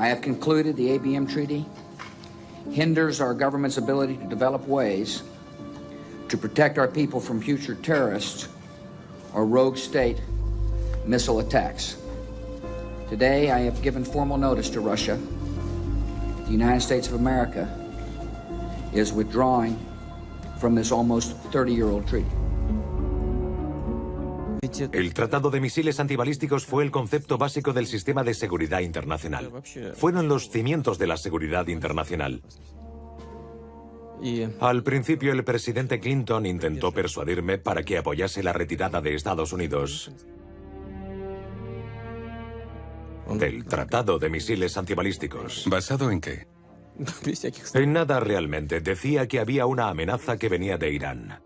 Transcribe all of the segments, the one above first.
I have concluded the ABM Treaty hinders our government's ability to develop ways to protect our people from future terrorists or rogue state missile attacks. Today, I have given formal notice to Russia. The United States of America is withdrawing from this almost 30-year-old treaty. El Tratado de Misiles Antibalísticos fue el concepto básico del sistema de seguridad internacional. Fueron los cimientos de la seguridad internacional. Al principio, el presidente Clinton intentó persuadirme para que apoyase la retirada de Estados Unidos del Tratado de Misiles Antibalísticos. ¿Basado en qué? En nada realmente. Decía que había una amenaza que venía de Irán.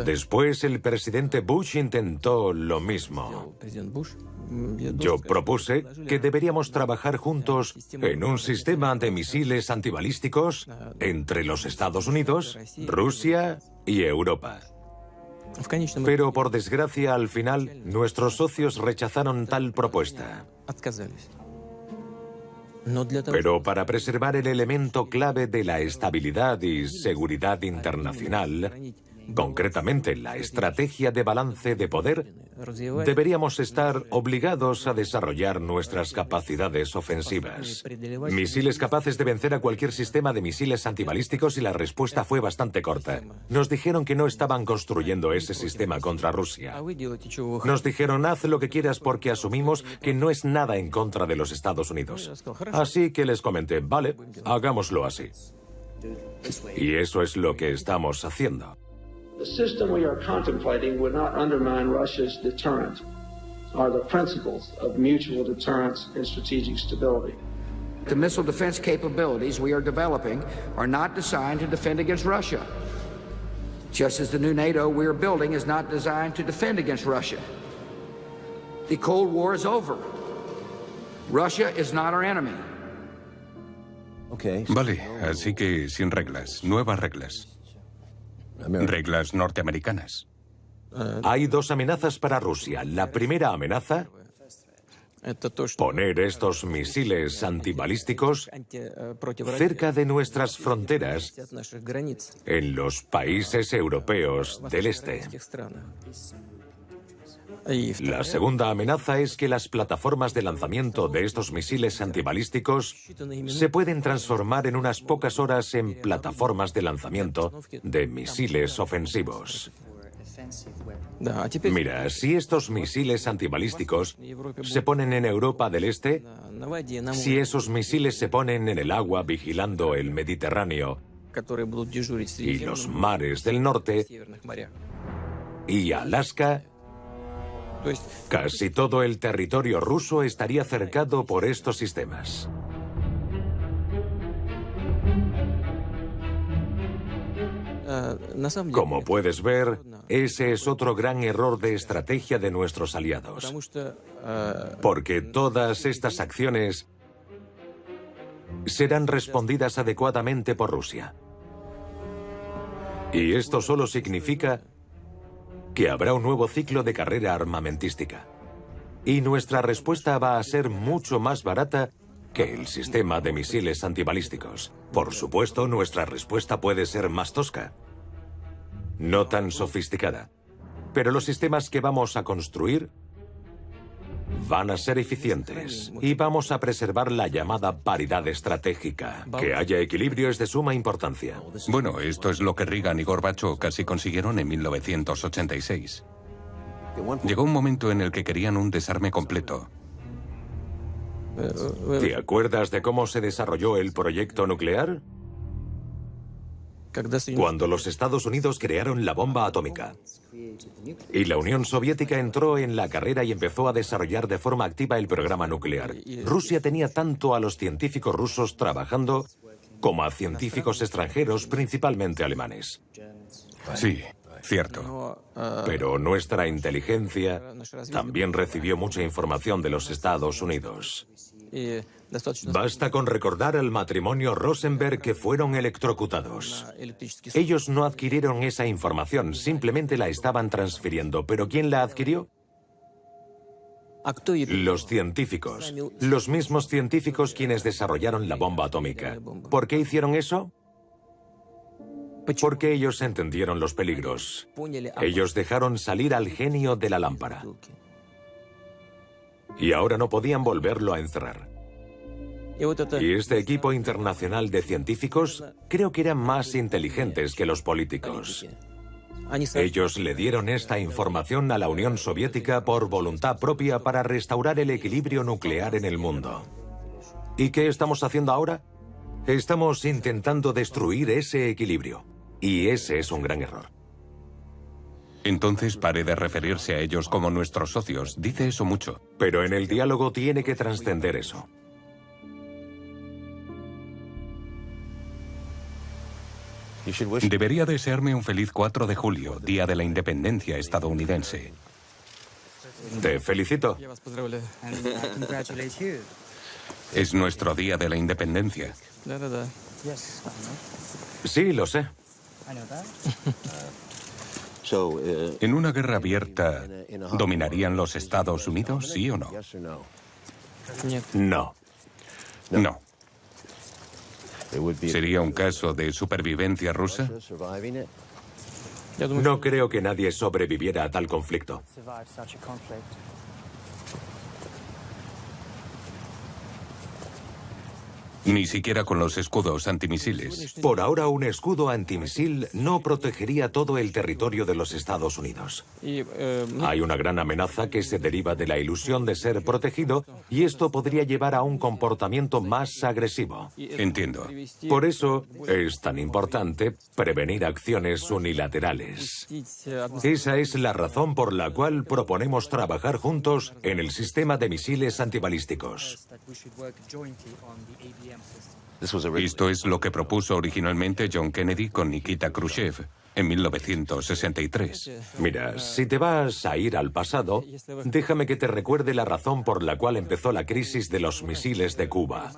Después, el presidente Bush intentó lo mismo. Yo propuse que deberíamos trabajar juntos en un sistema de misiles antibalísticos entre los Estados Unidos, Rusia y Europa. Pero, por desgracia, al final, nuestros socios rechazaron tal propuesta. Pero para preservar el elemento clave de la estabilidad y seguridad internacional, concretamente la estrategia de balance de poder, deberíamos estar obligados a desarrollar nuestras capacidades ofensivas. Misiles capaces de vencer a cualquier sistema de misiles antibalísticos, y la respuesta fue bastante corta. Nos dijeron que no estaban construyendo ese sistema contra Rusia. Nos dijeron, haz lo que quieras porque asumimos que no es nada en contra de los Estados Unidos. Así que les comenté, vale, hagámoslo así. Y eso es lo que estamos haciendo. The system we are contemplating would not undermine Russia's deterrent or the principles of mutual deterrence and strategic stability. The missile defense capabilities we are developing are not designed to defend against Russia, just as the new NATO we are building is not designed to defend against Russia. The Cold War is over. Russia is not our enemy. Vale, así que sin reglas, nuevas reglas. Reglas norteamericanas. Hay dos amenazas para Rusia. La primera amenaza, poner estos misiles antibalísticos cerca de nuestras fronteras en los países europeos del este. La segunda amenaza es que las plataformas de lanzamiento de estos misiles antibalísticos se pueden transformar en unas pocas horas en plataformas de lanzamiento de misiles ofensivos. Mira, si estos misiles antibalísticos se ponen en Europa del Este, si esos misiles se ponen en el agua vigilando el Mediterráneo y los mares del norte y Alaska, casi todo el territorio ruso estaría cercado por estos sistemas. Como puedes ver, ese es otro gran error de estrategia de nuestros aliados. Porque todas estas acciones serán respondidas adecuadamente por Rusia. Y esto solo significa que habrá un nuevo ciclo de carrera armamentística. Y nuestra respuesta va a ser mucho más barata que el sistema de misiles antibalísticos. Por supuesto, nuestra respuesta puede ser más tosca, no tan sofisticada. Pero los sistemas que vamos a construir van a ser eficientes y vamos a preservar la llamada paridad estratégica. Que haya equilibrio es de suma importancia. Bueno, esto es lo que Reagan y Gorbachov casi consiguieron en 1986. Llegó un momento en el que querían un desarme completo. ¿Te acuerdas de cómo se desarrolló el proyecto nuclear? Cuando los Estados Unidos crearon la bomba atómica y la Unión Soviética entró en la carrera y empezó a desarrollar de forma activa el programa nuclear. Rusia tenía tanto a los científicos rusos trabajando como a científicos extranjeros, principalmente alemanes. Sí, cierto. Pero nuestra inteligencia también recibió mucha información de los Estados Unidos. Basta con recordar al matrimonio Rosenberg que fueron electrocutados. Ellos no adquirieron esa información, simplemente la estaban transfiriendo. ¿Pero quién la adquirió? Los científicos. Los mismos científicos quienes desarrollaron la bomba atómica. ¿Por qué hicieron eso? Porque ellos entendieron los peligros. Ellos dejaron salir al genio de la lámpara. Y ahora no podían volverlo a encerrar. Y este equipo internacional de científicos creo que eran más inteligentes que los políticos. Ellos le dieron esta información a la Unión Soviética por voluntad propia para restaurar el equilibrio nuclear en el mundo. ¿Y qué estamos haciendo ahora? Estamos intentando destruir ese equilibrio. Y ese es un gran error. Entonces pare de referirse a ellos como nuestros socios. Dice eso mucho. Pero en el diálogo tiene que trascender eso. Debería desearme un feliz 4 de julio, Día de la Independencia estadounidense. Te felicito. Es nuestro Día de la Independencia. Sí, lo sé. ¿En una guerra abierta dominarían los Estados Unidos, sí o no? No. No. ¿Sería un caso de supervivencia rusa? No creo que nadie sobreviviera a tal conflicto. Ni siquiera con los escudos antimisiles. Por ahora, un escudo antimisil no protegería todo el territorio de los Estados Unidos. Hay una gran amenaza que se deriva de la ilusión de ser protegido y esto podría llevar a un comportamiento más agresivo. Entiendo. Por eso es tan importante prevenir acciones unilaterales. Esa es la razón por la cual proponemos trabajar juntos en el sistema de misiles antibalísticos. Esto es lo que propuso originalmente John Kennedy con Nikita Khrushchev en 1963. Mira, si te vas a ir al pasado, déjame que te recuerde la razón por la cual empezó la crisis de los misiles de Cuba.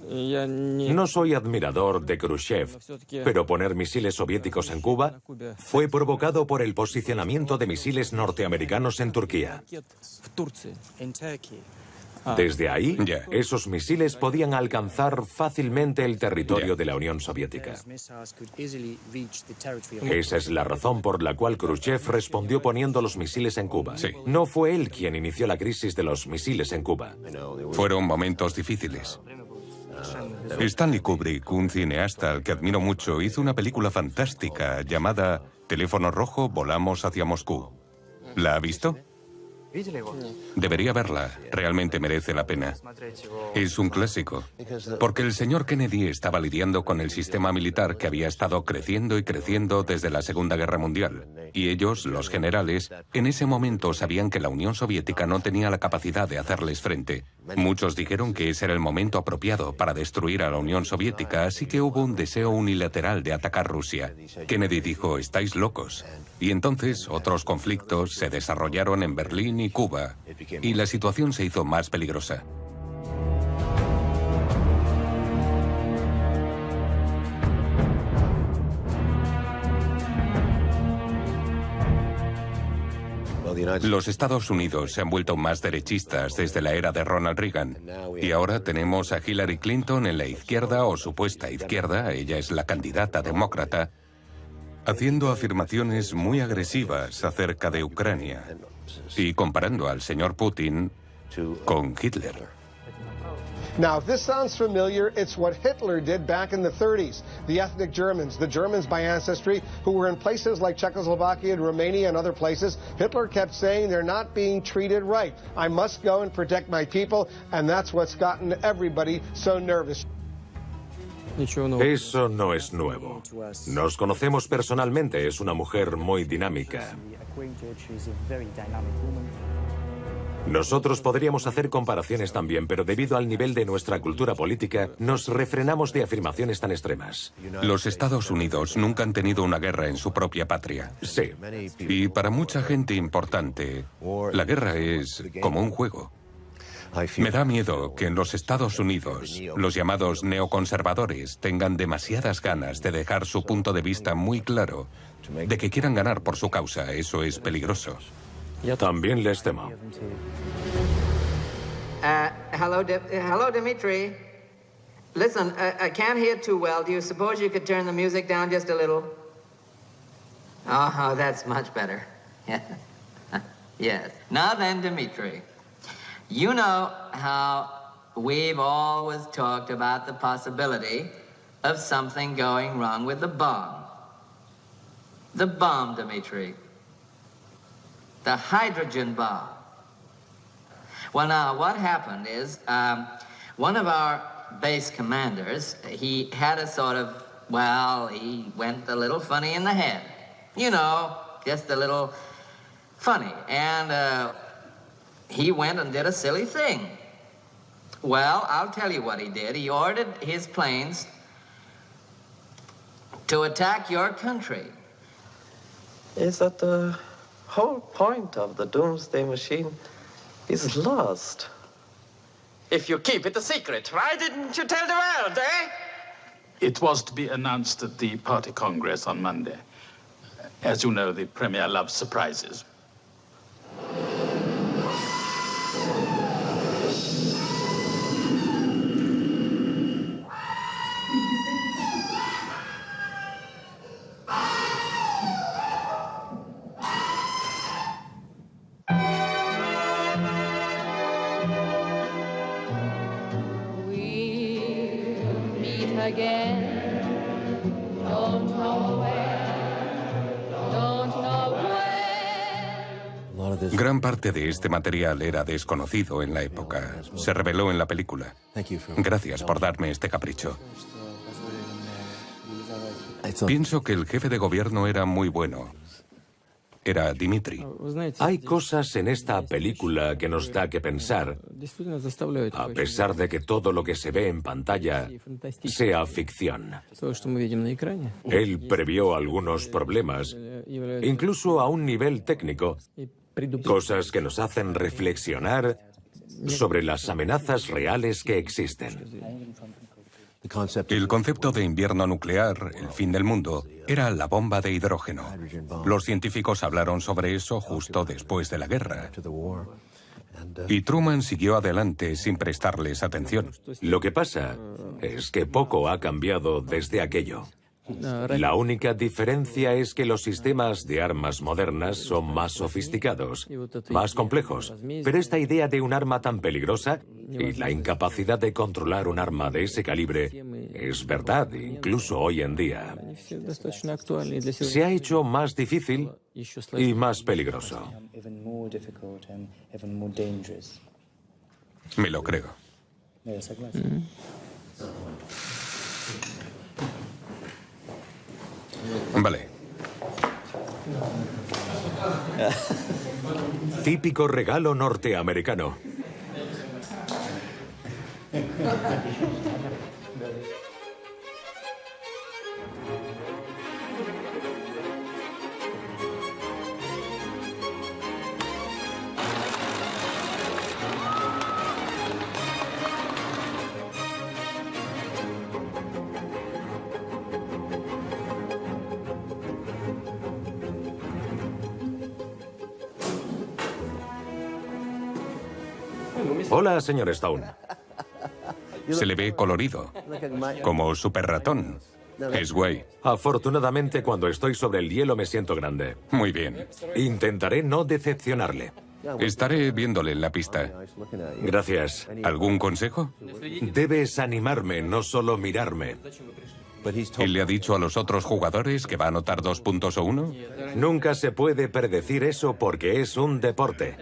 No soy admirador de Khrushchev, pero poner misiles soviéticos en Cuba fue provocado por el posicionamiento de misiles norteamericanos en Turquía. Desde ahí, esos misiles podían alcanzar fácilmente el territorio de la Unión Soviética. Esa es la razón por la cual Khrushchev respondió poniendo los misiles en Cuba. Sí. No fue él quien inició la crisis de los misiles en Cuba. Fueron momentos difíciles. Stanley Kubrick, un cineasta al que admiro mucho, hizo una película fantástica llamada Teléfono Rojo, volamos hacia Moscú. ¿La ha visto? Debería verla, realmente merece la pena. Es un clásico, porque el señor Kennedy estaba lidiando con el sistema militar que había estado creciendo y creciendo desde la Segunda Guerra Mundial. Y ellos, los generales, en ese momento sabían que la Unión Soviética no tenía la capacidad de hacerles frente. Muchos dijeron que ese era el momento apropiado para destruir a la Unión Soviética, así que hubo un deseo unilateral de atacar Rusia. Kennedy dijo, estáis locos. Y entonces otros conflictos se desarrollaron en Berlín y Cuba, y la situación se hizo más peligrosa. Los Estados Unidos se han vuelto más derechistas desde la era de Ronald Reagan, y ahora tenemos a Hillary Clinton en la izquierda o supuesta izquierda, ella es la candidata demócrata, haciendo afirmaciones muy agresivas acerca de Ucrania y comparando al señor Putin con Hitler. Now, if this sounds familiar, it's what Hitler did back in the 30s. The ethnic Germans, the Germans by ancestry, who were in places like Czechoslovakia and Romania and other places, Hitler kept saying they're not being treated right. I must go and protect my people, and that's what's gotten everybody so nervous. Eso no es nuevo. Nos conocemos personalmente, es una mujer muy dinámica. Nosotros podríamos hacer comparaciones también, pero debido al nivel de nuestra cultura política, nos refrenamos de afirmaciones tan extremas. Los Estados Unidos nunca han tenido una guerra en su propia patria. Sí. Y para mucha gente importante, la guerra es como un juego. Me da miedo que en los Estados Unidos los llamados neoconservadores tengan demasiadas ganas de dejar su punto de vista muy claro, de que quieran ganar por su causa. Eso es peligroso. También les temo. Hello, Dimitri. Listen, I can't hear too well. Do you suppose you could turn the music down just a little? Oh, that's much better. Yes. Now then, Dimitri, you know how we've always talked about the possibility of something going wrong with the bomb. The bomb, Dimitri. The hydrogen bomb. Well, now, what happened is one of our base commanders, he had a sort of, well, he went a little funny in the head. You know, just a little funny. And he went and did a silly thing. Well, I'll tell you what he did. He ordered his planes to attack your country. Is that the whole point of the Doomsday Machine is lost? If you keep it a secret, why didn't you tell the world, eh? It was to be announced at the party congress on Monday. As you know, the Premier loves surprises. Gran parte de este material era desconocido en la época. Se reveló en la película. Gracias por darme este capricho. Pienso que el jefe de gobierno era muy bueno. Era Dimitri. Hay cosas en esta película que nos da que pensar, a pesar de que todo lo que se ve en pantalla sea ficción. Él previó algunos problemas, incluso a un nivel técnico, cosas que nos hacen reflexionar sobre las amenazas reales que existen. El concepto de invierno nuclear, el fin del mundo, era la bomba de hidrógeno. Los científicos hablaron sobre eso justo después de la guerra. Y Truman siguió adelante sin prestarles atención. Lo que pasa es que poco ha cambiado desde aquello. La única diferencia es que los sistemas de armas modernas son más sofisticados, más complejos. Pero esta idea de un arma tan peligrosa y la incapacidad de controlar un arma de ese calibre es verdad, incluso hoy en día. Se ha hecho más difícil y más peligroso. Me lo creo. Vale. Típico regalo norteamericano. Hola, señor Stone. Se le ve colorido, como super ratón. Es guay. Afortunadamente, cuando estoy sobre el hielo me siento grande. Muy bien. Intentaré no decepcionarle. Estaré viéndole en la pista. Gracias. ¿Algún consejo? Debes animarme, no solo mirarme. ¿Él le ha dicho a los otros jugadores que va a anotar 2 puntos o 1? Nunca se puede predecir eso porque es un deporte.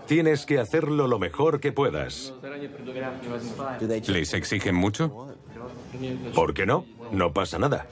Tienes que hacerlo lo mejor que puedas. ¿Les exigen mucho? ¿Por qué no? No pasa nada.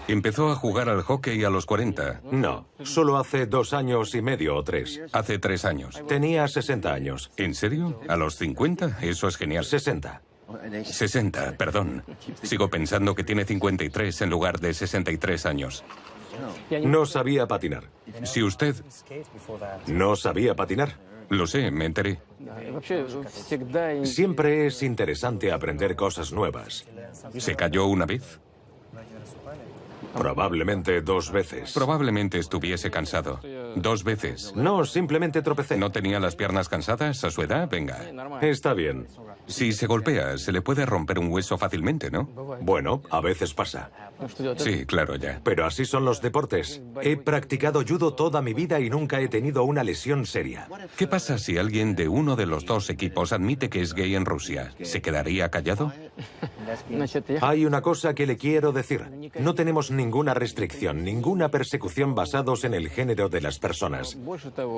Empezó a jugar al hockey a los 40. No, solo hace 2 años y medio o 3. Hace 3 años. Tenía 60 años. ¿En serio? ¿A los 50? Eso es genial. 60. 60, perdón. Sigo pensando que tiene 53 en lugar de 63 años. No sabía patinar. Si usted... No sabía patinar. Lo sé, me enteré. Siempre es interesante aprender cosas nuevas. ¿Se cayó una vez? Probablemente 2 veces. Probablemente estuviese cansado. 2 veces. No, simplemente tropecé. ¿No tenía las piernas cansadas a su edad? Venga. Está bien. Si se golpea, se le puede romper un hueso fácilmente, ¿no? Bueno, a veces pasa. Sí, claro, ya. Pero así son los deportes. He practicado judo toda mi vida y nunca he tenido una lesión seria. ¿Qué pasa si alguien de uno de los 2 equipos admite que es gay en Rusia? ¿Se quedaría callado? Hay una cosa que le quiero decir. No tenemos ninguna restricción, ninguna persecución basados en el género de las personas.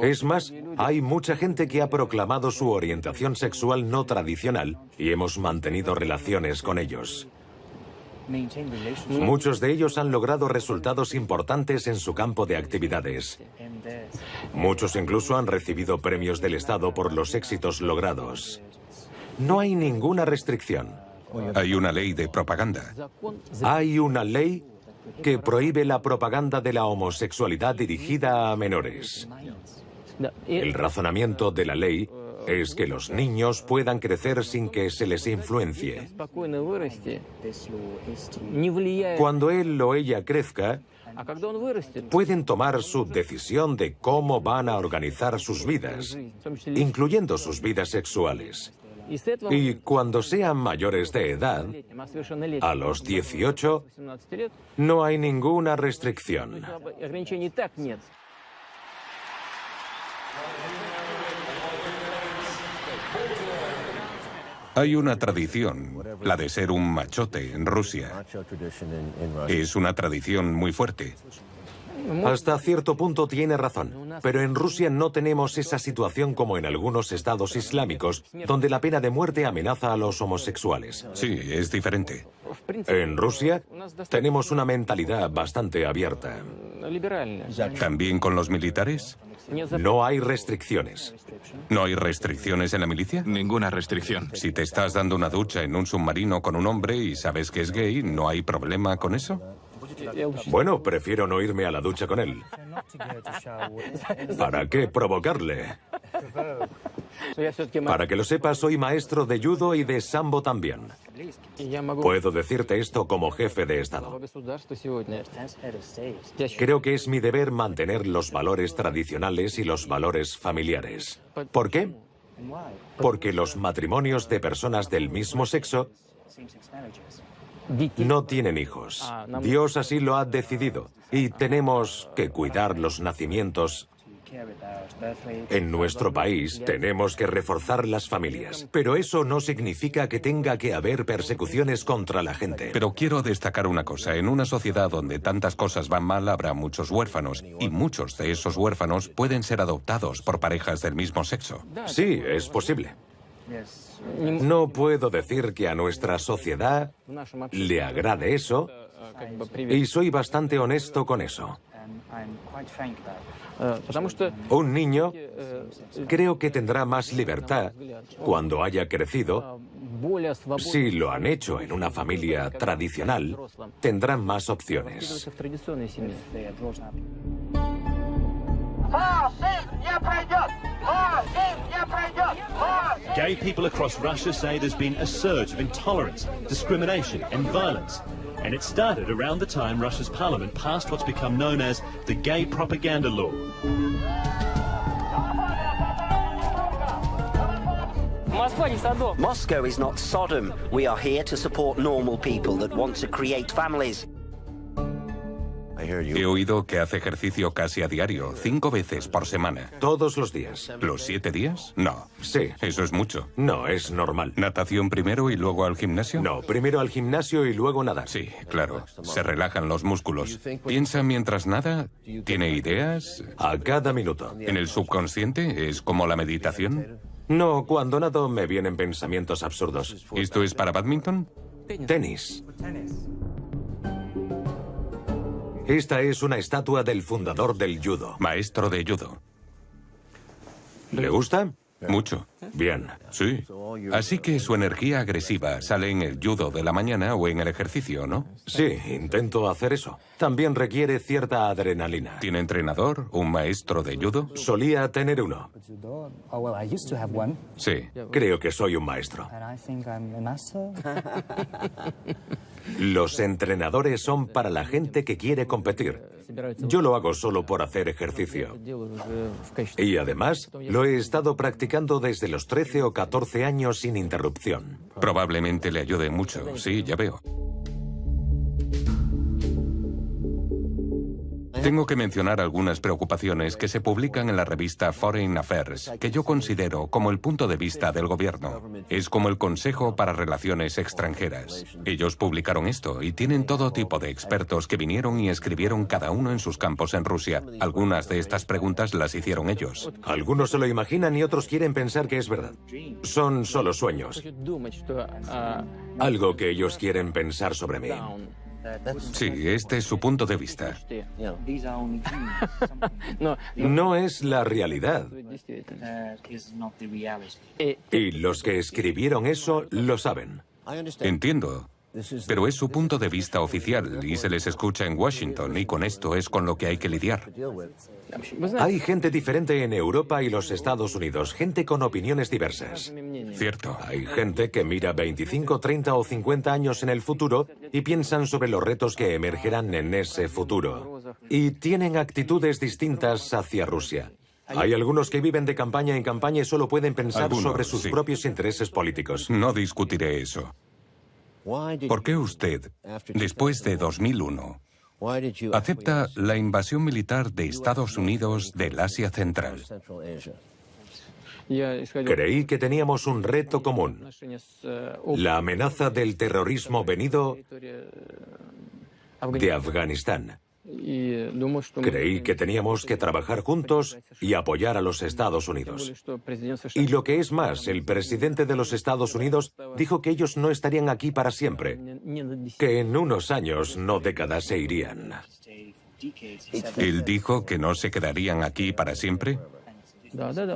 Es más, hay mucha gente que ha proclamado su orientación sexual no tradicional y hemos mantenido relaciones con ellos. Muchos de ellos han logrado resultados importantes en su campo de actividades. Muchos incluso han recibido premios del Estado por los éxitos logrados. No hay ninguna restricción. Hay una ley de propaganda. Hay una ley que prohíbe la propaganda de la homosexualidad dirigida a menores. El razonamiento de la ley es que los niños puedan crecer sin que se les influencie. Cuando él o ella crezca, pueden tomar su decisión de cómo van a organizar sus vidas, incluyendo sus vidas sexuales. Y cuando sean mayores de edad, a los 18, no hay ninguna restricción. Hay una tradición, la de ser un machote en Rusia. Es una tradición muy fuerte. Hasta cierto punto tiene razón, pero en Rusia no tenemos esa situación como en algunos estados islámicos, donde la pena de muerte amenaza a los homosexuales. Sí, es diferente. En Rusia tenemos una mentalidad bastante abierta. ¿También con los militares? No hay restricciones. ¿No hay restricciones en la milicia? Ninguna restricción. Si te estás dando una ducha en un submarino con un hombre y sabes que es gay, ¿no hay problema con eso? Bueno, prefiero no irme a la ducha con él. ¿Para qué provocarle? Para que lo sepas, soy maestro de judo y de sambo también. Puedo decirte esto como jefe de Estado. Creo que es mi deber mantener los valores tradicionales y los valores familiares. ¿Por qué? Porque los matrimonios de personas del mismo sexo no tienen hijos. Dios así lo ha decidido. Y tenemos que cuidar los nacimientos. En nuestro país tenemos que reforzar las familias. Pero eso no significa que tenga que haber persecuciones contra la gente. Pero quiero destacar una cosa. En una sociedad donde tantas cosas van mal habrá muchos huérfanos. Y muchos de esos huérfanos pueden ser adoptados por parejas del mismo sexo. Sí, es posible. No puedo decir que a nuestra sociedad le agrade eso, y soy bastante honesto con eso. Un niño creo que tendrá más libertad cuando haya crecido. Si lo han hecho en una familia tradicional, tendrán más opciones. Gay people across Russia say there's been a surge of intolerance, discrimination and violence. And it started around the time Russia's parliament passed what's become known as the Gay Propaganda Law. Moscow is not Sodom. We are here to support normal people that want to create families. He oído que hace ejercicio casi a diario, 5 veces por semana. Todos los días. ¿Los 7 días? No. Sí. Eso es mucho. No, es normal. ¿Natación primero y luego al gimnasio? No, primero al gimnasio y luego nadar. Sí, claro. Se relajan los músculos. ¿Piensa mientras nada? ¿Tiene ideas? A cada minuto. ¿En el subconsciente? ¿Es como la meditación? No, cuando nado me vienen pensamientos absurdos. ¿Esto es para bádminton? Tenis. Esta es una estatua del fundador del judo. Maestro de judo. ¿Le gusta? Mucho. Bien. Sí. Así que su energía agresiva sale en el judo de la mañana o en el ejercicio, ¿no? Sí, intento hacer eso. También requiere cierta adrenalina. ¿Tiene entrenador? ¿Un maestro de judo? Solía tener uno. Sí. Creo que soy un maestro. Los entrenadores son para la gente que quiere competir. Yo lo hago solo por hacer ejercicio. Y además, lo he estado practicando desde los 13 o 14 años sin interrupción. Probablemente le ayude mucho. Sí, ya veo. Tengo que mencionar algunas preocupaciones que se publican en la revista Foreign Affairs, que yo considero como el punto de vista del gobierno. Es como el Consejo para Relaciones Extranjeras. Ellos publicaron esto y tienen todo tipo de expertos que vinieron y escribieron cada uno en sus campos en Rusia. Algunas de estas preguntas las hicieron ellos. Algunos se lo imaginan y otros quieren pensar que es verdad. Son solo sueños. Algo que ellos quieren pensar sobre mí. Sí, este es su punto de vista. No es la realidad. Y los que escribieron eso lo saben. Entiendo. Pero es su punto de vista oficial y se les escucha en Washington y con esto es con lo que hay que lidiar. Hay gente diferente en Europa y los Estados Unidos, gente con opiniones diversas. Cierto. Hay gente que mira 25, 30 o 50 años en el futuro y piensan sobre los retos que emergerán en ese futuro. Y tienen actitudes distintas hacia Rusia. Hay algunos que viven de campaña en campaña y solo pueden pensar sobre sus propios intereses políticos. No discutiré eso. ¿Por qué usted, después de 2001, acepta la invasión militar de Estados Unidos del Asia Central? Creí que teníamos un reto común. La amenaza del terrorismo venido de Afganistán. Creí que teníamos que trabajar juntos y apoyar a los Estados Unidos. Y lo que es más, el presidente de los Estados Unidos dijo que ellos no estarían aquí para siempre, que en unos años, no décadas, se irían. ¿Él dijo que no se quedarían aquí para siempre?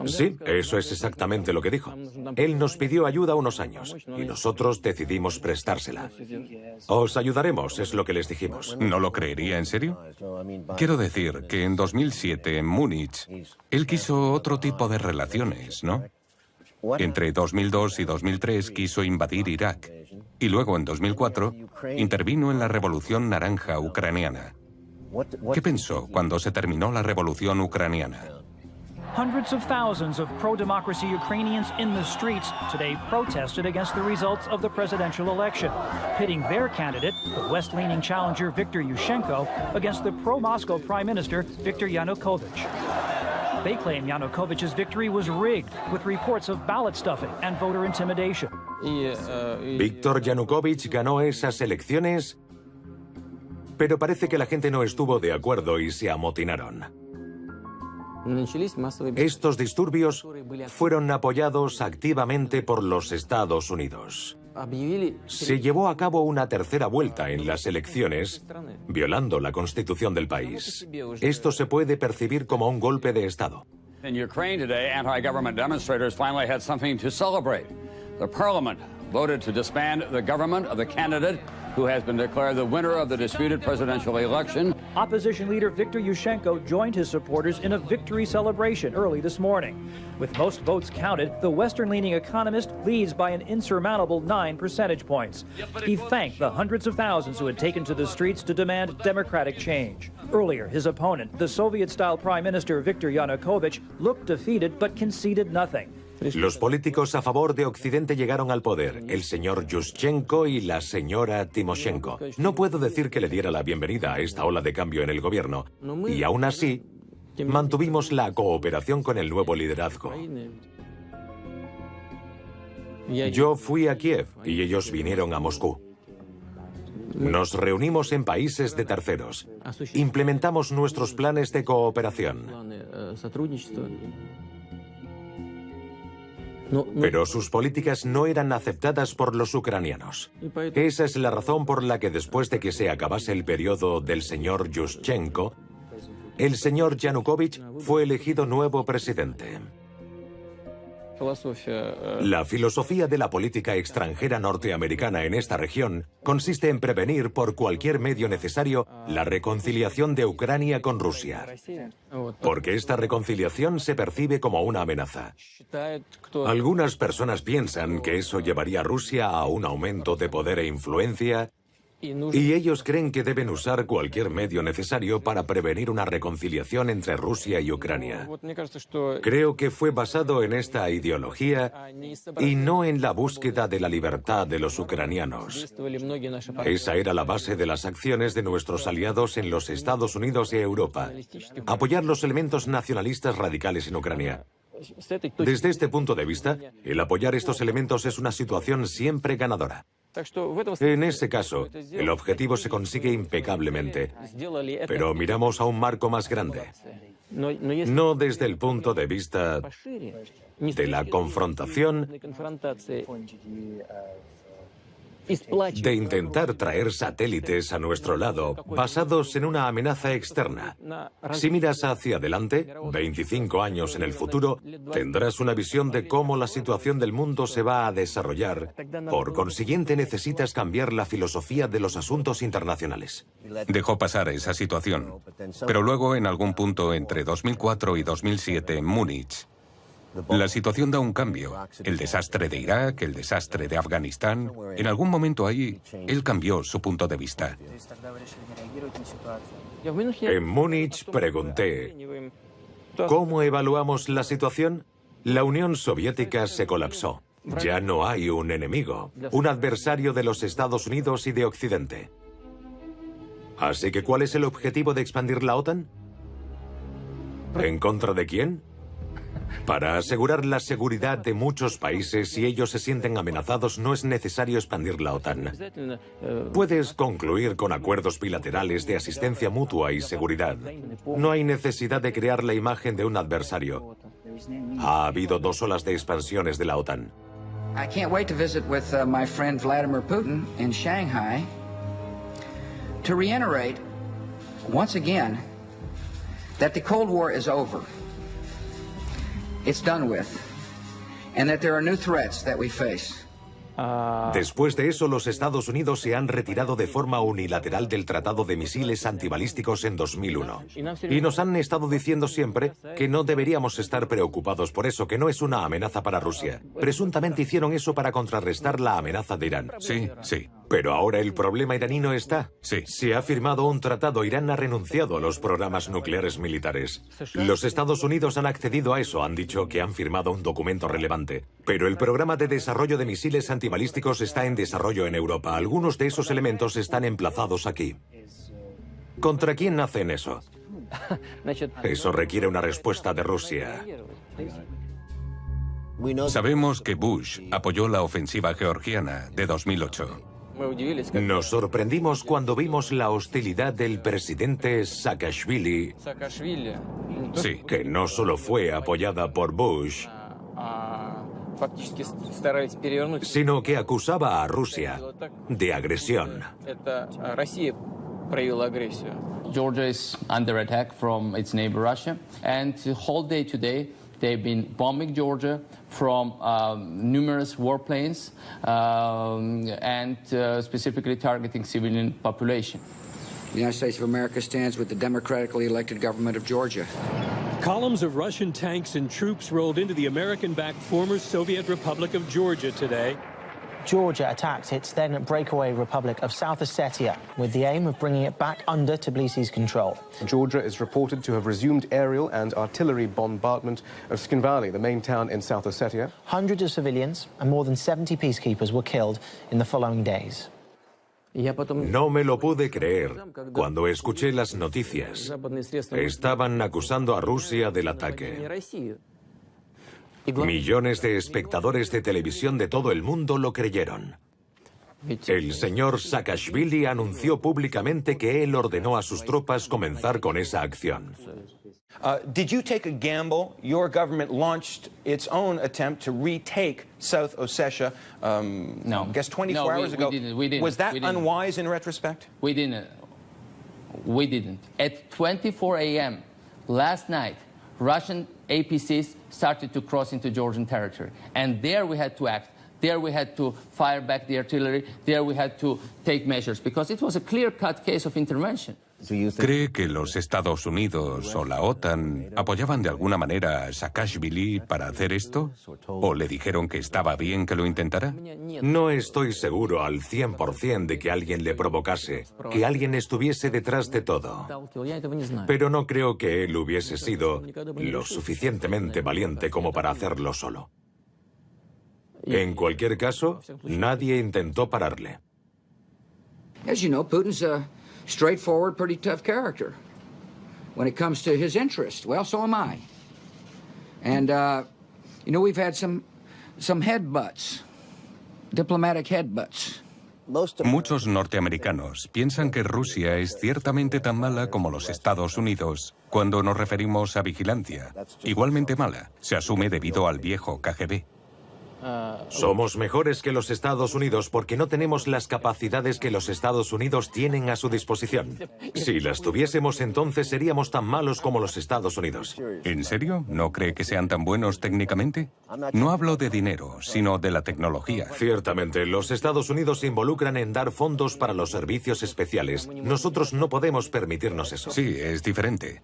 Sí, eso es exactamente lo que dijo. Él nos pidió ayuda unos años y nosotros decidimos prestársela. Os ayudaremos, es lo que les dijimos. ¿No lo creería en serio? Quiero decir que en 2007, en Múnich, él quiso otro tipo de relaciones, ¿no? Entre 2002 y 2003 quiso invadir Irak y luego en 2004 intervino en la Revolución Naranja ucraniana. ¿Qué pensó cuando se terminó la Revolución ucraniana? Hundreds of thousands of pro-democracy Ukrainians in the streets today protested against the results of the presidential election, pitting their candidate, the West-leaning challenger Viktor Yushchenko, against the pro-Moscow Prime Minister Viktor Yanukovych. They claim Yanukovych's victory was rigged, with reports of ballot stuffing and voter intimidation. Viktor Yanukovych ganó esas elecciones, pero parece que la gente no estuvo de acuerdo y se amotinaron. Estos disturbios fueron apoyados activamente por los Estados Unidos. Se llevó a cabo una tercera vuelta en las elecciones, violando la constitución del país. Esto se puede percibir como un golpe de Estado. In Ukraine today, anti-government demonstrators finally had something to celebrate. The parliament voted to disband the government of the candidate who has been declared the winner of the disputed presidential election. Opposition leader Viktor Yushchenko joined his supporters in a victory celebration early this morning. With most votes counted, the Western-leaning economist leads by an insurmountable 9 percentage points. He thanked the hundreds of thousands who had taken to the streets to demand democratic change. Earlier, his opponent, the Soviet-style Prime Minister Viktor Yanukovych, looked defeated but conceded nothing. Los políticos a favor de Occidente llegaron al poder, el señor Yushchenko y la señora Timoshenko. No puedo decir que le diera la bienvenida a esta ola de cambio en el gobierno, y aún así, mantuvimos la cooperación con el nuevo liderazgo. Yo fui a Kiev y ellos vinieron a Moscú. Nos reunimos en países de terceros. Implementamos nuestros planes de cooperación. Pero sus políticas no eran aceptadas por los ucranianos. Esa es la razón por la que después de que se acabase el periodo del señor Yushchenko, el señor Yanukovych fue elegido nuevo presidente. La filosofía de la política extranjera norteamericana en esta región consiste en prevenir por cualquier medio necesario la reconciliación de Ucrania con Rusia, porque esta reconciliación se percibe como una amenaza. Algunas personas piensan que eso llevaría a Rusia a un aumento de poder e influencia, y ellos creen que deben usar cualquier medio necesario para prevenir una reconciliación entre Rusia y Ucrania. Creo que fue basado en esta ideología y no en la búsqueda de la libertad de los ucranianos. Esa era la base de las acciones de nuestros aliados en los Estados Unidos y Europa: apoyar los elementos nacionalistas radicales en Ucrania. Desde este punto de vista, el apoyar estos elementos es una situación siempre ganadora. En ese caso, el objetivo se consigue impecablemente, pero miramos a un marco más grande, no desde el punto de vista de la confrontación, de intentar traer satélites a nuestro lado basados en una amenaza externa. Si miras hacia adelante, 25 años en el futuro, tendrás una visión de cómo la situación del mundo se va a desarrollar. Por consiguiente, necesitas cambiar la filosofía de los asuntos internacionales. Dejó pasar esa situación, pero luego, en algún punto entre 2004 y 2007 en Múnich, la situación da un cambio. El desastre de Irak, el desastre de Afganistán. En algún momento ahí, él cambió su punto de vista. En Múnich pregunté, ¿cómo evaluamos la situación? La Unión Soviética se colapsó. Ya no hay un enemigo, un adversario de los Estados Unidos y de Occidente. Así que, ¿cuál es el objetivo de expandir la OTAN? ¿En contra de quién? Para asegurar la seguridad de muchos países, si ellos se sienten amenazados, no es necesario expandir la OTAN. Puedes concluir con acuerdos bilaterales de asistencia mutua y seguridad. No hay necesidad de crear la imagen de un adversario. Ha habido 2 olas de expansiones de la OTAN. I can't wait to visit with my friend Vladimir Putin in Shanghai to reiterate once again that the Cold War is over. It's done with, and that there are new threats that we face. Después de eso, los Estados Unidos se han retirado de forma unilateral del Tratado de Misiles Antibalísticos en 2001. Y nos han estado diciendo siempre que no deberíamos estar preocupados por eso, que no es una amenaza para Rusia. Presuntamente hicieron eso para contrarrestar la amenaza de Irán. Sí, sí. Pero ahora el problema iraní no está. Sí. Se ha firmado un tratado, Irán ha renunciado a los programas nucleares militares. Los Estados Unidos han accedido a eso, han dicho que han firmado un documento relevante. Pero el programa de desarrollo de misiles antibalísticos está en desarrollo en Europa. Algunos de esos elementos están emplazados aquí. ¿Contra quién hacen eso? Eso requiere una respuesta de Rusia. Sabemos que Bush apoyó la ofensiva georgiana de 2008. Nos sorprendimos cuando vimos la hostilidad del presidente Saakashvili, sí, que no solo fue apoyada por Bush, sino que acusaba a Rusia de agresión. Georgia is under attack from its neighbor Russia, and the whole day today they've been bombing Georgia from numerous warplanes and specifically targeting civilian population. The United States of America stands with the democratically elected government of Georgia. Columns of Russian tanks and troops rolled into the American-backed former Soviet Republic of Georgia today. Georgia attacked its then breakaway republic of South Ossetia with the aim of bringing it back under Tbilisi's control. Georgia is reported to have resumed aerial and artillery bombardment of Tskhinvali, the main town in South Ossetia. Hundreds of civilians and more than 70 peacekeepers were killed in the following days. No me lo pude creer cuando escuché las noticias. Estaban acusando a Rusia del ataque. Millones de espectadores de televisión de todo el mundo lo creyeron. El señor Saakashvili anunció públicamente que él ordenó a sus tropas comenzar con esa acción. Did you take a gamble? Your government launched its own attempt to retake South Ossetia, no. I guess 24 hours ago. We didn't. Was that unwise in retrospect? We didn't. We didn't. At 24 a.m. last night, Russian APCs started to cross into Georgian territory. And there we had to act. There we had to fire back the artillery. There we had to take measures, because it was a clear-cut case of intervention. ¿Cree que los Estados Unidos o la OTAN apoyaban de alguna manera a Saakashvili para hacer esto? ¿O le dijeron que estaba bien que lo intentara? No estoy seguro al 100% de que alguien le provocase, que alguien estuviese detrás de todo. Pero no creo que él hubiese sido lo suficientemente valiente como para hacerlo solo. En cualquier caso, nadie intentó pararle. As you know, Putin's a straightforward, pretty tough character. When it comes to his interest, well, so am I. And, you know, we've had some headbutts, diplomatic headbutts. Muchos norteamericanos piensan que Rusia es ciertamente tan mala como los Estados Unidos cuando nos referimos a vigilancia. Igualmente mala, se asume debido al viejo KGB. Somos mejores que los Estados Unidos porque no tenemos las capacidades que los Estados Unidos tienen a su disposición. Si las tuviésemos, entonces seríamos tan malos como los Estados Unidos. ¿En serio? ¿No cree que sean tan buenos técnicamente? No hablo de dinero, sino de la tecnología. Ciertamente, los Estados Unidos se involucran en dar fondos para los servicios especiales. Nosotros no podemos permitirnos eso. Sí, es diferente.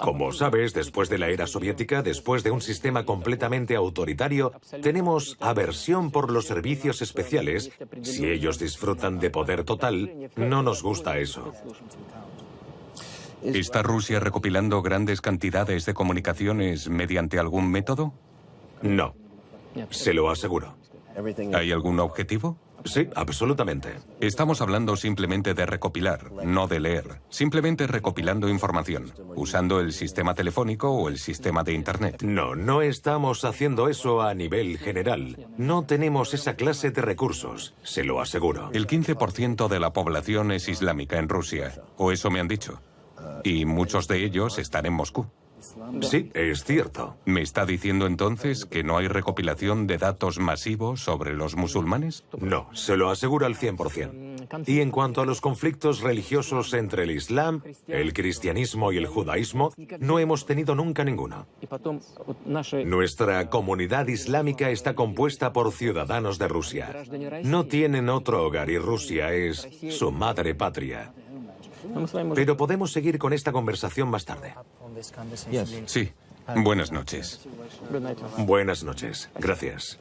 Como sabes, después de la era soviética, después de un sistema completamente autoritario, tenemos aversión por los servicios especiales. Si ellos disfrutan de poder total, no nos gusta eso. ¿Está Rusia recopilando grandes cantidades de comunicaciones mediante algún método? No, se lo aseguro. ¿Hay algún objetivo? Sí, absolutamente. Estamos hablando simplemente de recopilar, no de leer. Simplemente recopilando información, usando el sistema telefónico o el sistema de Internet. No, no estamos haciendo eso a nivel general. No tenemos esa clase de recursos, se lo aseguro. El 15% de la población es islámica en Rusia, o eso me han dicho. Y muchos de ellos están en Moscú. Sí, es cierto. ¿Me está diciendo entonces que no hay recopilación de datos masivos sobre los musulmanes? No, se lo aseguro al 100%. Y en cuanto a los conflictos religiosos entre el Islam, el cristianismo y el judaísmo, no hemos tenido nunca ninguno. Nuestra comunidad islámica está compuesta por ciudadanos de Rusia. No tienen otro hogar y Rusia es su madre patria. Pero podemos seguir con esta conversación más tarde. Sí. Buenas noches. Buenas noches. Gracias.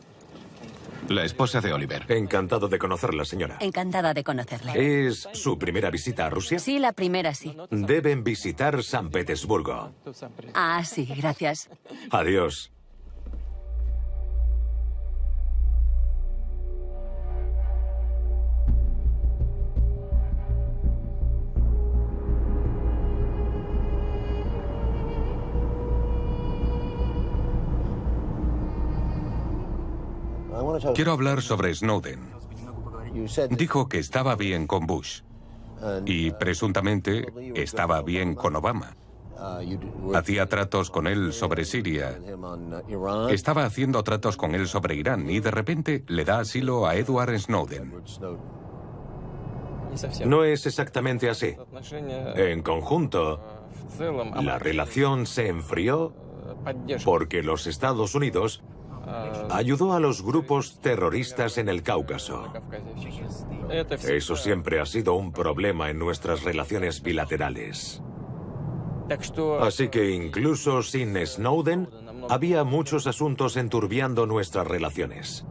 La esposa de Oliver. Encantado de conocerla, señora. Encantada de conocerle. ¿Es su primera visita a Rusia? Sí, la primera sí. Deben visitar San Petersburgo. Ah, sí, gracias. Adiós. Quiero hablar sobre Snowden. Dijo que estaba bien con Bush y presuntamente estaba bien con Obama. Hacía tratos con él sobre Siria. Estaba haciendo tratos con él sobre Irán y de repente le da asilo a Edward Snowden. No es exactamente así. En conjunto, la relación se enfrió porque los Estados Unidos ayudó a los grupos terroristas en el Cáucaso. Eso siempre ha sido un problema en nuestras relaciones bilaterales. Así que incluso sin Snowden, había muchos asuntos enturbiando nuestras relaciones.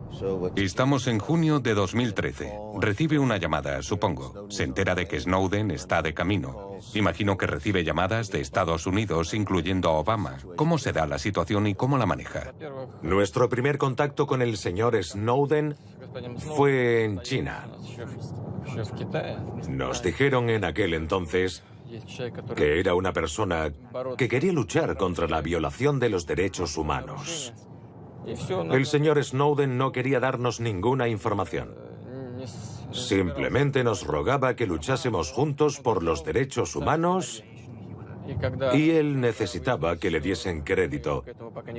Estamos en junio de 2013. Recibe una llamada, supongo. Se entera de que Snowden está de camino. Imagino que recibe llamadas de Estados Unidos, incluyendo a Obama. ¿Cómo se da la situación y cómo la maneja? Nuestro primer contacto con el señor Snowden fue en China. Nos dijeron en aquel entonces que era una persona que quería luchar contra la violación de los derechos humanos. El señor Snowden no quería darnos ninguna información. Simplemente nos rogaba que luchásemos juntos por los derechos humanos Y él necesitaba que le diesen crédito,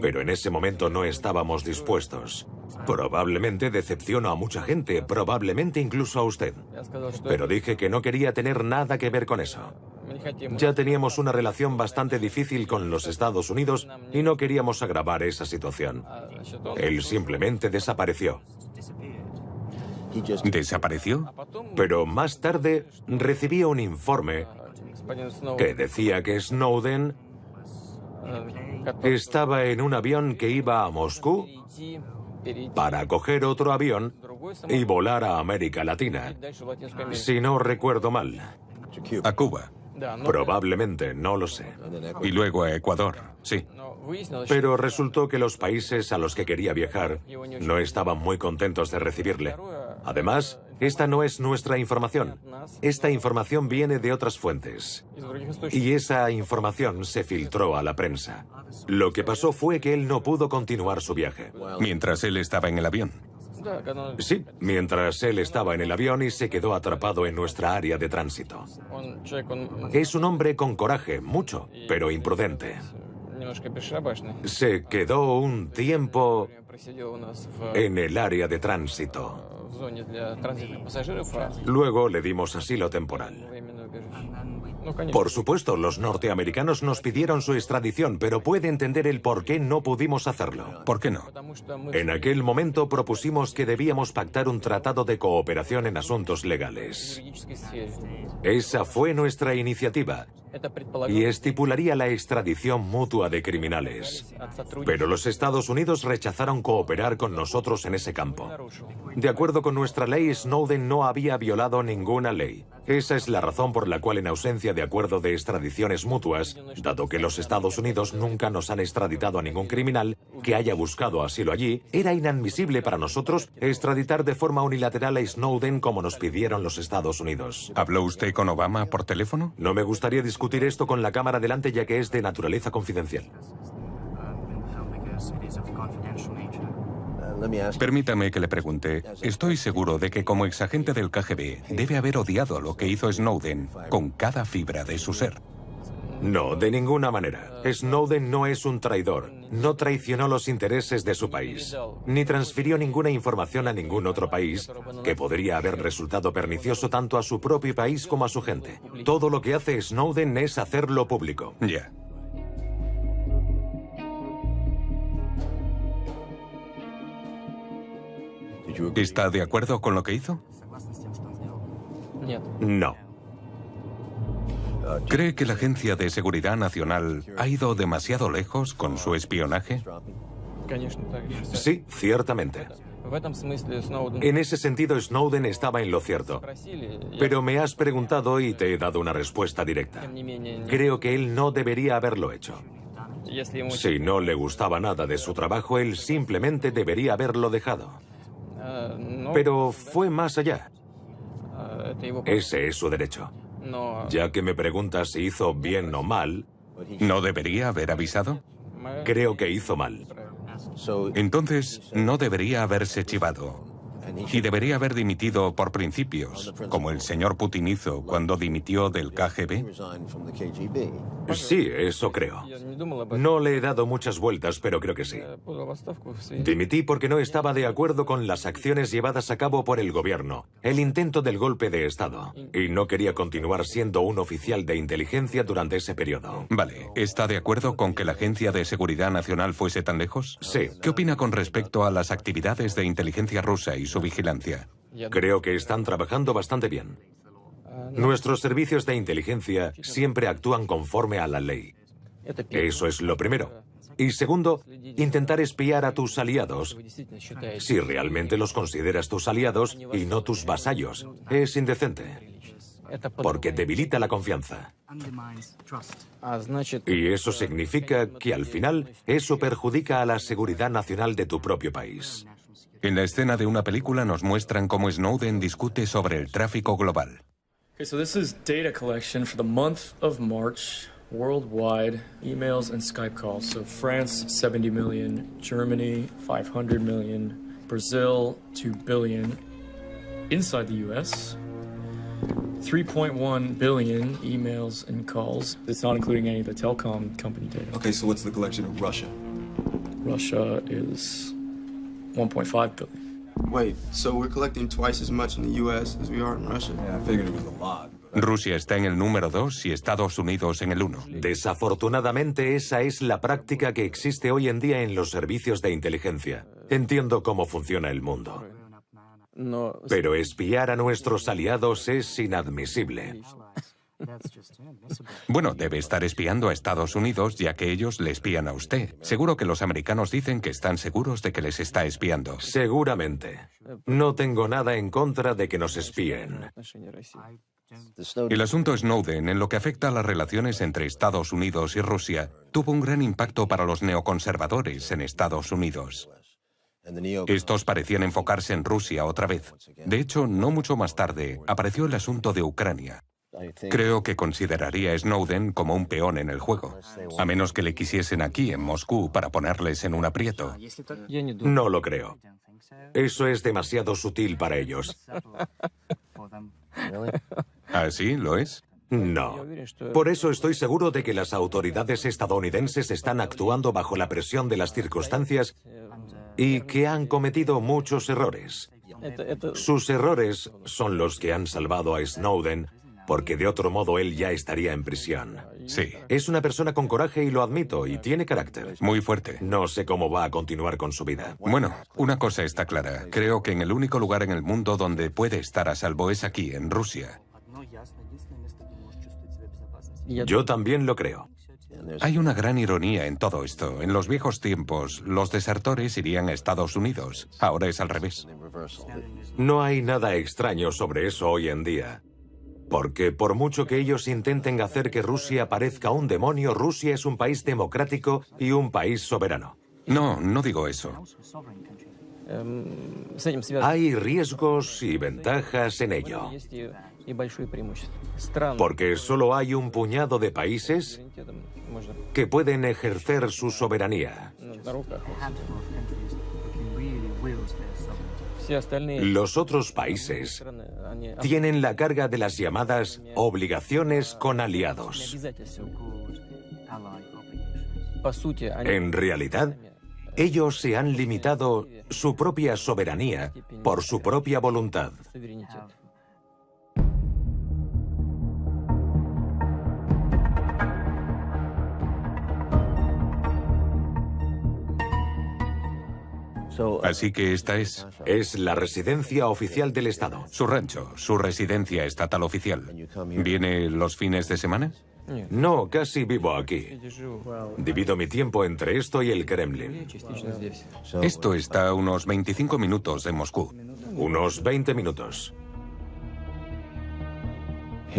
pero en ese momento no estábamos dispuestos. Probablemente decepcionó a mucha gente, probablemente incluso a usted. Pero dije que no quería tener nada que ver con eso. Ya teníamos una relación bastante difícil con los Estados Unidos y no queríamos agravar esa situación. Él simplemente desapareció. ¿Desapareció? Pero más tarde recibí un informe que decía que Snowden estaba en un avión que iba a Moscú para coger otro avión y volar a América Latina, si no recuerdo mal. A Cuba. Probablemente, no lo sé. Y luego a Ecuador, sí. Pero resultó que los países a los que quería viajar no estaban muy contentos de recibirle. Además, esta no es nuestra información. Esta información viene de otras fuentes. Y esa información se filtró a la prensa. Lo que pasó fue que él no pudo continuar su viaje. Mientras él estaba en el avión. Sí, mientras él estaba en el avión y se quedó atrapado en nuestra área de tránsito. Es un hombre con coraje, mucho, pero imprudente. Se quedó un tiempo en el área de tránsito. Luego le dimos asilo temporal. Por supuesto, los norteamericanos nos pidieron su extradición, pero puede entender el por qué no pudimos hacerlo. ¿Por qué no? En aquel momento propusimos que debíamos pactar un tratado de cooperación en asuntos legales. Esa fue nuestra iniciativa y estipularía la extradición mutua de criminales. Pero los Estados Unidos rechazaron cooperar con nosotros en ese campo. De acuerdo con nuestra ley, Snowden no había violado ninguna ley. Esa es la razón por la cual, en ausencia de acuerdo de extradiciones mutuas, dado que los Estados Unidos nunca nos han extraditado a ningún criminal que haya buscado asilo allí, era inadmisible para nosotros extraditar de forma unilateral a Snowden como nos pidieron los Estados Unidos. ¿Habló usted con Obama por teléfono? No me gustaría discutir esto con la cámara delante, ya que es de naturaleza confidencial. Permítame que le pregunte. Estoy seguro de que como exagente del KGB debe haber odiado lo que hizo Snowden con cada fibra de su ser. No, de ninguna manera. Snowden no es un traidor. No traicionó los intereses de su país. Ni transfirió ninguna información a ningún otro país que podría haber resultado pernicioso tanto a su propio país como a su gente. Todo lo que hace Snowden es hacerlo público. Ya. ¿Está de acuerdo con lo que hizo? No. ¿Cree que la Agencia de Seguridad Nacional ha ido demasiado lejos con su espionaje? Sí, ciertamente. En ese sentido, Snowden estaba en lo cierto. Pero me has preguntado y te he dado una respuesta directa. Creo que él no debería haberlo hecho. Si no le gustaba nada de su trabajo, él simplemente debería haberlo dejado. Pero fue más allá. Ese es su derecho. Ya que me preguntas si hizo bien o mal... ¿No debería haber avisado? Creo que hizo mal. Entonces, no debería haberse chivado. Y debería haber dimitido por principios, como el señor Putin hizo cuando dimitió del KGB. Sí, eso creo. No le he dado muchas vueltas, pero creo que sí. Dimití porque no estaba de acuerdo con las acciones llevadas a cabo por el gobierno, el intento del golpe de Estado, y no quería continuar siendo un oficial de inteligencia durante ese periodo. Vale, ¿está de acuerdo con que la Agencia de Seguridad Nacional fuese tan lejos? Sí. ¿Qué opina con respecto a las actividades de inteligencia rusa y su vigilancia? Creo que están trabajando bastante bien. Nuestros servicios de inteligencia siempre actúan conforme a la ley. Eso es lo primero. Y segundo, intentar espiar a tus aliados, si realmente los consideras tus aliados y no tus vasallos. Es indecente, porque debilita la confianza. Y eso significa que al final eso perjudica a la seguridad nacional de tu propio país. En la escena de una película nos muestran cómo Snowden discute sobre el tráfico global. Okay, so this is data collection for the month of March, worldwide, emails and Skype calls. So France, 70 million, Germany, 500 million, Brazil, 2 billion. Inside the US, 3.1 billion emails and calls. It's not including any of the telecom company data. Okay, so what's the collection of Russia? Russia is 1.5 billion. Wait, so we're collecting twice as much in the U.S. as we are in Russia? Yeah, I figured it was a lot. Rusia está en el número 2 y Estados Unidos en el 1. Desafortunadamente, esa es la práctica que existe hoy en día en los servicios de inteligencia. Entiendo cómo funciona el mundo. Pero espiar a nuestros aliados es inadmisible. Bueno, debe estar espiando a Estados Unidos, ya que ellos le espían a usted. Seguro que los americanos dicen que están seguros de que les está espiando. Seguramente. No tengo nada en contra de que nos espíen. El asunto Snowden, en lo que afecta a las relaciones entre Estados Unidos y Rusia, tuvo un gran impacto para los neoconservadores en Estados Unidos. Estos parecían enfocarse en Rusia otra vez. De hecho, no mucho más tarde, apareció el asunto de Ucrania. Creo que consideraría a Snowden como un peón en el juego, a menos que le quisiesen aquí, en Moscú, para ponerles en un aprieto. No lo creo. Eso es demasiado sutil para ellos. ¿Ah, sí? ¿Lo es? No. Por eso estoy seguro de que las autoridades estadounidenses están actuando bajo la presión de las circunstancias y que han cometido muchos errores. Sus errores son los que han salvado a Snowden, porque de otro modo él ya estaría en prisión. Sí. Es una persona con coraje y lo admito, y tiene carácter. Muy fuerte. No sé cómo va a continuar con su vida. Bueno, una cosa está clara. Creo que en el único lugar en el mundo donde puede estar a salvo es aquí, en Rusia. Yo también lo creo. Hay una gran ironía en todo esto. En los viejos tiempos, los desertores irían a Estados Unidos. Ahora es al revés. No hay nada extraño sobre eso hoy en día. Porque por mucho que ellos intenten hacer que Rusia parezca un demonio, Rusia es un país democrático y un país soberano. No, no digo eso. Hay riesgos y ventajas en ello. Porque solo hay un puñado de países que pueden ejercer su soberanía. Los otros países tienen la carga de las llamadas obligaciones con aliados. En realidad, ellos se han limitado su propia soberanía por su propia voluntad. Así que esta es la residencia oficial del Estado. Su rancho, su residencia estatal oficial. ¿Viene los fines de semana? No, casi vivo aquí. Divido mi tiempo entre esto y el Kremlin. Esto está a unos 25 minutos de Moscú. Unos 20 minutos.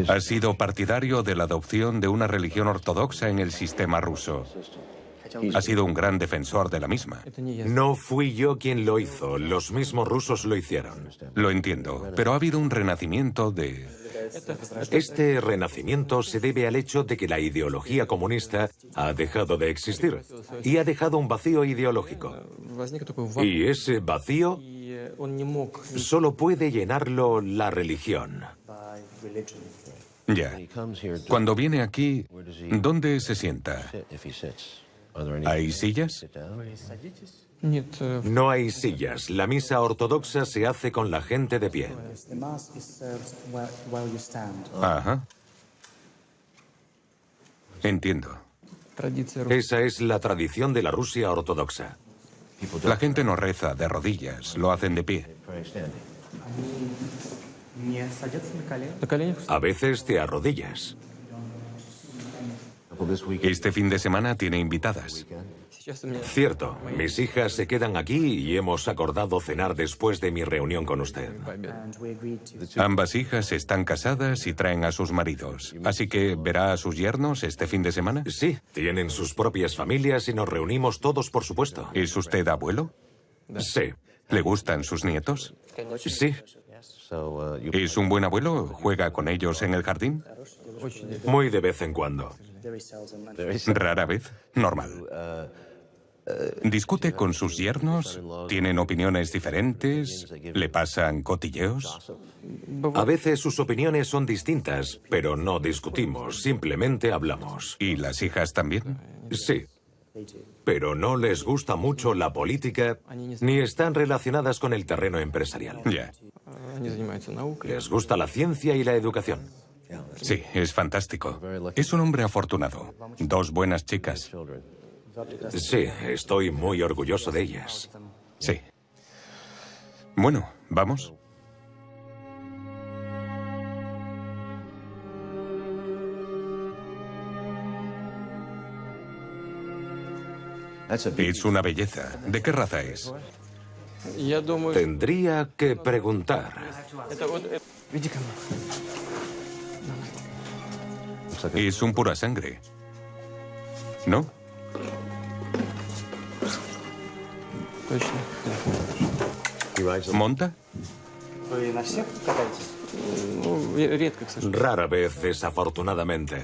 Ha sido partidario de la adopción de una religión ortodoxa en el sistema ruso. Ha sido un gran defensor de la misma. No fui yo quien lo hizo, los mismos rusos lo hicieron. Lo entiendo, pero ha habido un renacimiento de... Este renacimiento se debe al hecho de que la ideología comunista ha dejado de existir y ha dejado un vacío ideológico. Y ese vacío solo puede llenarlo la religión. Ya. Cuando viene aquí, ¿dónde se sienta? ¿Hay sillas? No hay sillas. La misa ortodoxa se hace con la gente de pie. Ajá. Entiendo. Esa es la tradición de la Rusia ortodoxa. La gente no reza de rodillas, lo hacen de pie. A veces te arrodillas. Este fin de semana tiene invitadas. Cierto, mis hijas se quedan aquí y hemos acordado cenar después de mi reunión con usted. Ambas hijas están casadas y traen a sus maridos. Así que, ¿verá a sus yernos este fin de semana? Sí, tienen sus propias familias y nos reunimos todos, por supuesto. ¿Es usted abuelo? Sí. ¿Le gustan sus nietos? Sí. ¿Es un buen abuelo? ¿Juega con ellos en el jardín? Muy de vez en cuando. ¿Rara vez? Normal. ¿Discute con sus yernos? ¿Tienen opiniones diferentes? ¿Le pasan cotilleos? A veces sus opiniones son distintas, pero no discutimos, simplemente hablamos. ¿Y las hijas también? Sí. Pero no les gusta mucho la política, ni están relacionadas con el terreno empresarial. Ya. Les gusta la ciencia y la educación. Sí, es fantástico. Es un hombre afortunado. 2 buenas chicas. Sí, estoy muy orgulloso de ellas. Sí. Bueno, ¿vamos? Es una belleza. ¿De qué raza es? Tendría que preguntar. Es un pura sangre. ¿No? ¿Monta? Rara vez, desafortunadamente.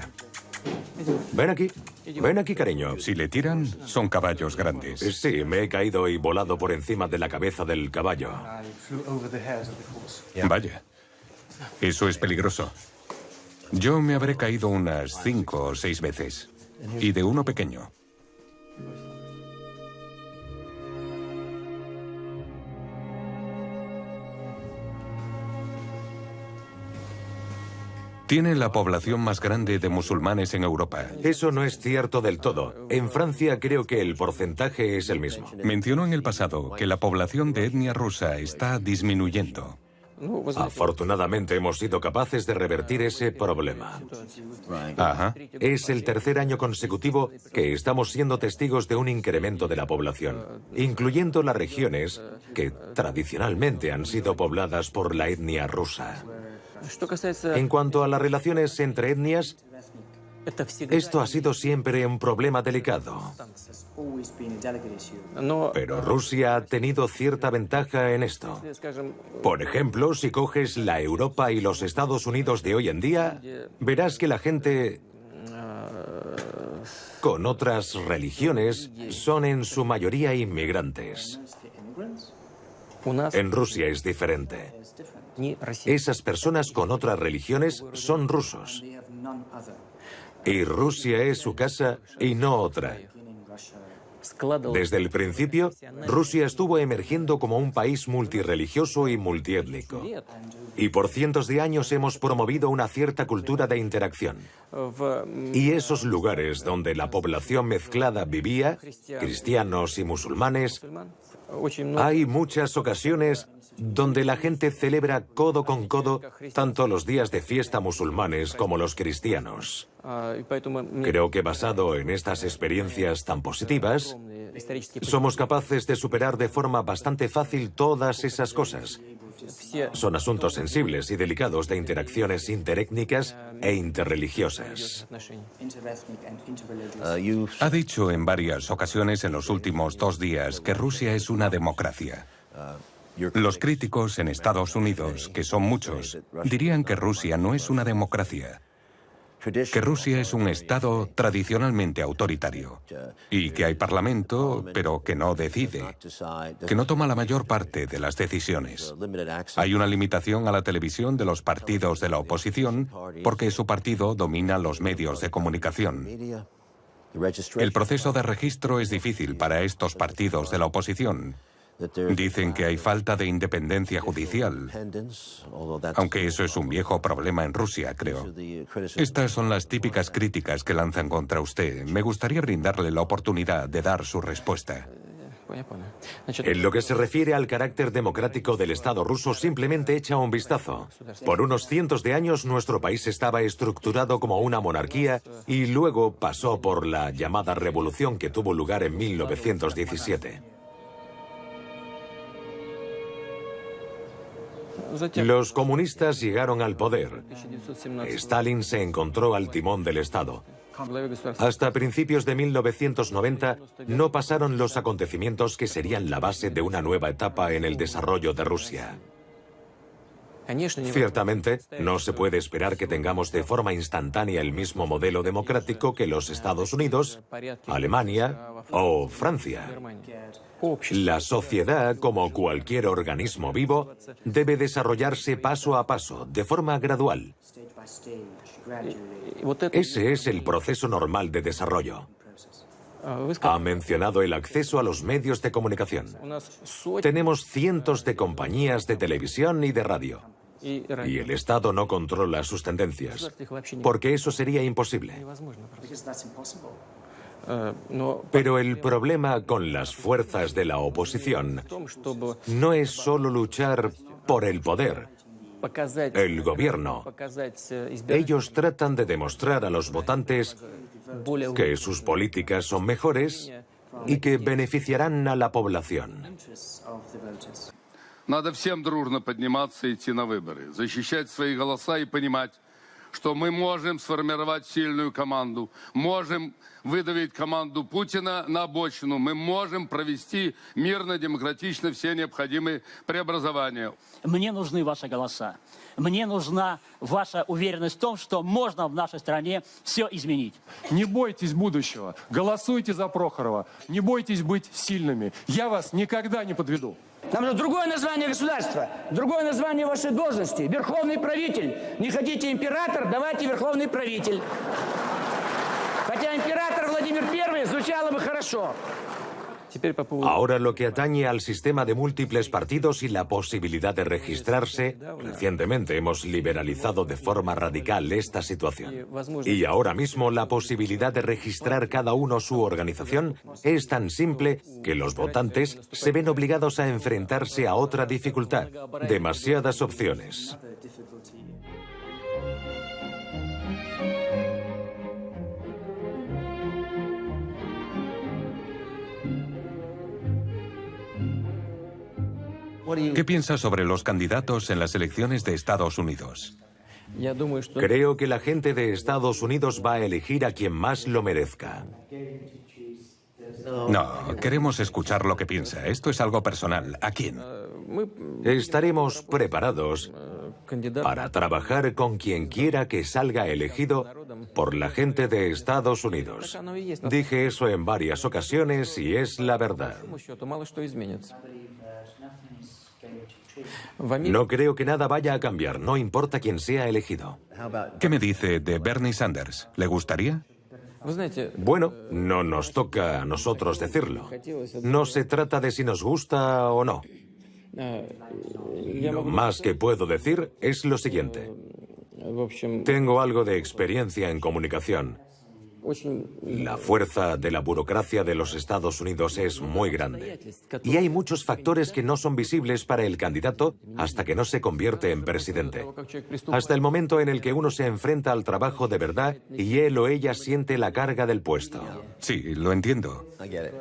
Ven aquí, cariño. Si le tiran, son caballos grandes. Sí, me he caído y volado por encima de la cabeza del caballo. Vaya, eso es peligroso. Yo me habré caído unas 5 o 6 veces. Y de uno pequeño. Tiene la población más grande de musulmanes en Europa. Eso no es cierto del todo. En Francia creo que el porcentaje es el mismo. Mencionó en el pasado que la población de etnia rusa está disminuyendo. Afortunadamente hemos sido capaces de revertir ese problema. Ajá. Es el tercer año consecutivo que estamos siendo testigos de un incremento de la población, incluyendo las regiones que tradicionalmente han sido pobladas por la etnia rusa. En cuanto a las relaciones entre etnias, esto ha sido siempre un problema delicado. Pero Rusia ha tenido cierta ventaja en esto. Por ejemplo, si coges la Europa y los Estados Unidos de hoy en día, verás que la gente con otras religiones son en su mayoría inmigrantes. En Rusia es diferente. Esas personas con otras religiones son rusos. Y Rusia es su casa y no otra. Desde el principio, Rusia estuvo emergiendo como un país multirreligioso y multiétnico. Y por cientos de años hemos promovido una cierta cultura de interacción. Y esos lugares donde la población mezclada vivía, cristianos y musulmanes, hay muchas ocasiones donde la gente celebra codo con codo tanto los días de fiesta musulmanes como los cristianos. Creo que basado en estas experiencias tan positivas, somos capaces de superar de forma bastante fácil todas esas cosas. Son asuntos sensibles y delicados de interacciones interétnicas e interreligiosas. Ha dicho en varias ocasiones en los últimos 2 días que Rusia es una democracia. Los críticos en Estados Unidos, que son muchos, dirían que Rusia no es una democracia, que Rusia es un Estado tradicionalmente autoritario y que hay parlamento, pero que no decide, que no toma la mayor parte de las decisiones. Hay una limitación a la televisión de los partidos de la oposición porque su partido domina los medios de comunicación. El proceso de registro es difícil para estos partidos de la oposición. Dicen que hay falta de independencia judicial, aunque eso es un viejo problema en Rusia, creo. Estas son las típicas críticas que lanzan contra usted. Me gustaría brindarle la oportunidad de dar su respuesta. En lo que se refiere al carácter democrático del Estado ruso, simplemente echa un vistazo. Por unos cientos de años nuestro país estaba estructurado como una monarquía y luego pasó por la llamada revolución que tuvo lugar en 1917. Los comunistas llegaron al poder. Stalin se encontró al timón del Estado. Hasta principios de 1990 no pasaron los acontecimientos que serían la base de una nueva etapa en el desarrollo de Rusia. Ciertamente, no se puede esperar que tengamos de forma instantánea el mismo modelo democrático que los Estados Unidos, Alemania o Francia. La sociedad, como cualquier organismo vivo, debe desarrollarse paso a paso, de forma gradual. Ese es el proceso normal de desarrollo. Ha mencionado el acceso a los medios de comunicación. Tenemos cientos de compañías de televisión y de radio. Y el Estado no controla sus tendencias, porque eso sería imposible. Pero el problema con las fuerzas de la oposición no es solo luchar por el poder, el gobierno. Ellos tratan de demostrar a los votantes que sus políticas son mejores y que beneficiarán a la población. Надо всем дружно подниматься и идти на выборы, защищать свои голоса и понимать, что мы можем сформировать сильную команду, можем выдавить команду Путина на обочину, мы можем провести мирно, демократично все необходимые преобразования. Мне нужны ваши голоса. Мне нужна ваша уверенность в том, что можно в нашей стране все изменить. Не бойтесь будущего. Голосуйте за Прохорова. Не бойтесь быть сильными. Я вас никогда не подведу. Нам нужно другое название государства, другое название вашей должности. Верховный правитель. Не хотите император, давайте верховный правитель. Хотя император Владимир I звучало бы хорошо. Ahora lo que atañe al sistema de múltiples partidos y la posibilidad de registrarse, recientemente hemos liberalizado de forma radical esta situación. Y ahora mismo la posibilidad de registrar cada uno su organización es tan simple que los votantes se ven obligados a enfrentarse a otra dificultad, demasiadas opciones. ¿Qué piensas sobre los candidatos en las elecciones de Estados Unidos? Creo que la gente de Estados Unidos va a elegir a quien más lo merezca. No, queremos escuchar lo que piensa. Esto es algo personal. ¿A quién? Estaremos preparados para trabajar con quien quiera que salga elegido por la gente de Estados Unidos. Dije eso en varias ocasiones y es la verdad. No creo que nada vaya a cambiar, no importa quién sea elegido. ¿Qué me dice de Bernie Sanders? ¿Le gustaría? Bueno, no nos toca a nosotros decirlo. No se trata de si nos gusta o no. Lo más que puedo decir es lo siguiente. Tengo algo de experiencia en comunicación. La fuerza de la burocracia de los Estados Unidos es muy grande. Y hay muchos factores que no son visibles para el candidato hasta que no se convierte en presidente. Hasta el momento en el que uno se enfrenta al trabajo de verdad y él o ella siente la carga del puesto. Sí, lo entiendo.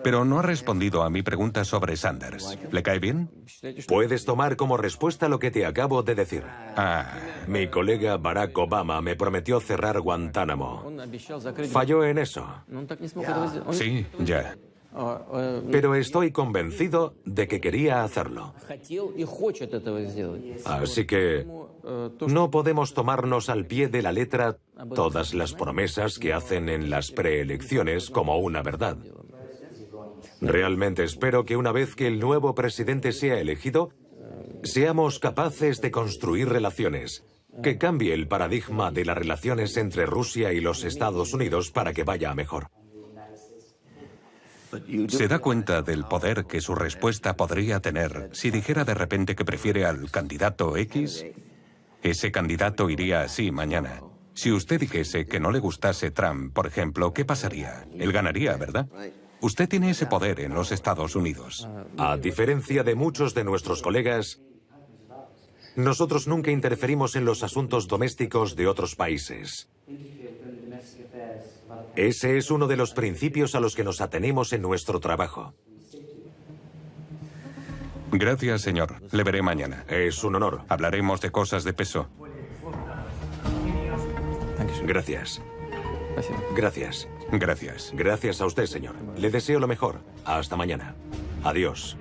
Pero no ha respondido a mi pregunta sobre Sanders. ¿Le cae bien? Puedes tomar como respuesta lo que te acabo de decir. Mi colega Barack Obama me prometió cerrar Guantánamo. Falló en eso. Sí, ya. Pero estoy convencido de que quería hacerlo. Así que no podemos tomarnos al pie de la letra todas las promesas que hacen en las preelecciones como una verdad. Realmente espero que una vez que el nuevo presidente sea elegido, seamos capaces de construir relaciones, que cambie el paradigma de las relaciones entre Rusia y los Estados Unidos para que vaya a mejor. ¿Se da cuenta del poder que su respuesta podría tener si dijera de repente que prefiere al candidato X? Ese candidato iría así mañana. Si usted dijese que no le gustase Trump, por ejemplo, ¿qué pasaría? Él ganaría, ¿verdad? Usted tiene ese poder en los Estados Unidos. A diferencia de muchos de nuestros colegas, nosotros nunca interferimos en los asuntos domésticos de otros países. Ese es uno de los principios a los que nos atenemos en nuestro trabajo. Gracias, señor. Le veré mañana. Es un honor. Hablaremos de cosas de peso. Gracias. Gracias. Gracias. Gracias a usted, señor. Le deseo lo mejor. Hasta mañana. Adiós.